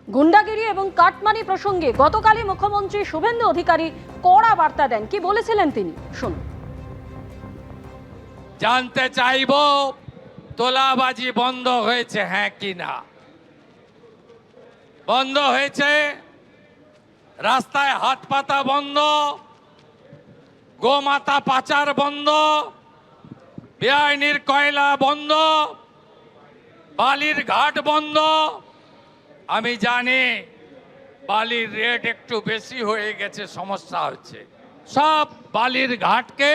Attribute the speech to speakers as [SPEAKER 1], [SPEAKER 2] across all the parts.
[SPEAKER 1] গুন্ডাগিরি এবং কাটমানি প্রসঙ্গে গতকালই মুখ্যমন্ত্রী শুভেন্দু অধিকারী কড়া বার্তা দেন। কি বলেছিলেন তিনি, শুনুন।
[SPEAKER 2] জানতে চাইব তোলাবাজি বন্ধ হয়েছে হ্যাঁ কি না। বন্ধ হয়েছে, রাস্তায় হাত পাতা বন্ধ, গোমাতা পাচার বন্ধ, বেআইনির কয়লা বন্ধ, বালির ঘাট বন্ধ। আমি জানি বালির রেট একটু বেশি হয়ে গেছে, সমস্যা হচ্ছে। সব বালির ঘাটকে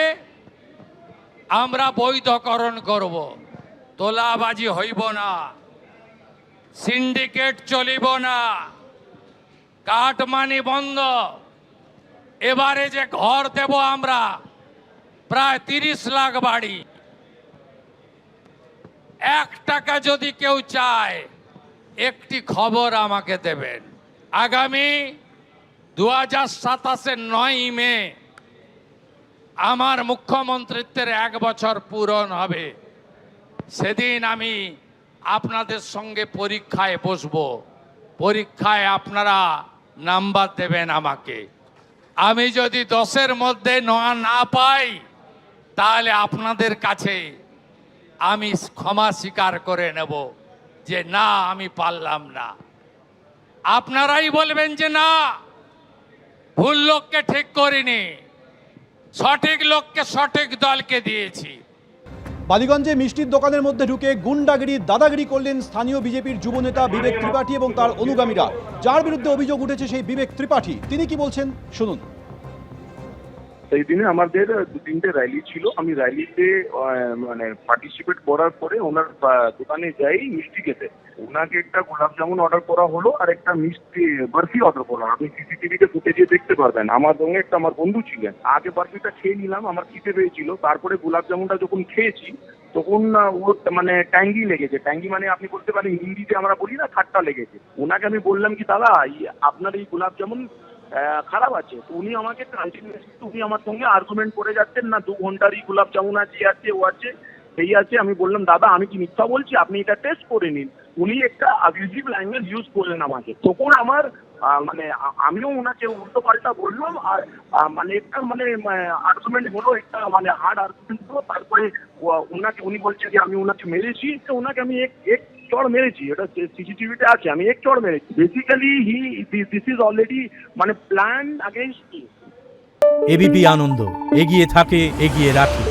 [SPEAKER 2] আমরা বৈধকরণ করব, তোলাবাজি হইব না, সিন্ডিকেট চলিব না, কাটমানি বন্ধ। এবারে যে ঘর দেব আমরা, প্রায় 30 লাখ বাড়ি। 1 টাকা যদি কেউ চায় একটি খবর আমাকে দেবেন। আগামী 2027-এর 9 মে আমার মুখ্যমন্ত্রিত্বের 1 বছর পূরণ হবে। সেদিন আমি আপনাদের সঙ্গে পরীক্ষায় বসবো। পরীক্ষায় আপনারা নাম্বার দেবেন আমাকে। আমি যদি 10-এর মধ্যে না পাই, তাহলে আপনাদের কাছে আমি ক্ষমা স্বীকার করে নেব যে না, আমি পারলাম না। আপনারাই বলবেন যে না, ভুল লোককে ঠিক করিনি, সঠিক লোককে সঠিক দলকে দিয়েছি।
[SPEAKER 3] বালিগঞ্জে মিষ্টির দোকানের মধ্যে ঢুকে গুন্ডাগিরি দাদাগিরি করলেন স্থানীয় বিজেপির যুবনেতা বিবেক ত্রিপাঠী এবং তার অনুগামীরা। যার বিরুদ্ধে অভিযোগ উঠেছে সেই বিবেক ত্রিপাঠী, তিনি কি বলছেন শুনুন।
[SPEAKER 4] সেই দিনে আমাদের 2-3টে র্যালি ছিল। আমি র্যালিতে মানে পার্টিসিপেট করার পরে ওনার দোকানে যাই মিষ্টি খেতে। ওনাকে একটা গোলাপ জামুন অর্ডার করা হলো আর একটা মিষ্টি বরফি অর্ডার করা। আপনি সিসিটিভিতে ফুটেজে দেখতে পারবেন। আমার সঙ্গে একটা আমার বন্ধু ছিলেন। আগে বরফিটা খেয়ে নিলাম, আমার খিদে পেয়েছিল। তারপরে গোলাপ জামুনটা যখন খেয়েছি তখন ওর মানে ট্যাঙ্গি লেগেছে। ট্যাঙ্গি মানে আপনি বলতে পারেন হিন্দিতে আমরা বলি না, ঠাট্টা লেগেছে। ওনাকে আমি বললাম কি দাদা, আপনার এই গোলাপ জামুন খারাপ আছে। তো উনি আমাকে উনি আমার সঙ্গে আর্গুমেন্ট করে যাচ্ছেন, না 2 ঘন্টারই গোলাপ জামুন আছে, ও আছে, এই আছে। আমি বললাম দাদা আমি কি মিথ্যা বলছি, আপনি এটা টেস্ট করে নিন। উনি একটা অ্যাবিউজিভ ল্যাঙ্গুয়েজ ইউজ করলেন আমাকে। তখন আমার মানে আমিও ওনাকে উল্টো পাল্টা বললাম। আর মানে একটা মানে আর্গুমেন্ট হলো, একটা মানে হার্ড আর্গুমেন্ট হলো। তারপরে উনি বলছে যে আমি ওনাকে মেরেছি। তো ওনাকে আমি এক চড় মেরেছি, এটা সিসিটিভিতে আছে। আমি এক চড় মেরেছি। বেসিক্যালি দিস ইজ অলরেডি মানে প্ল্যান अगेंस्ट মি।
[SPEAKER 5] এবিপি আনন্দ এগিয়ে থাকে, এগিয়ে রাখে।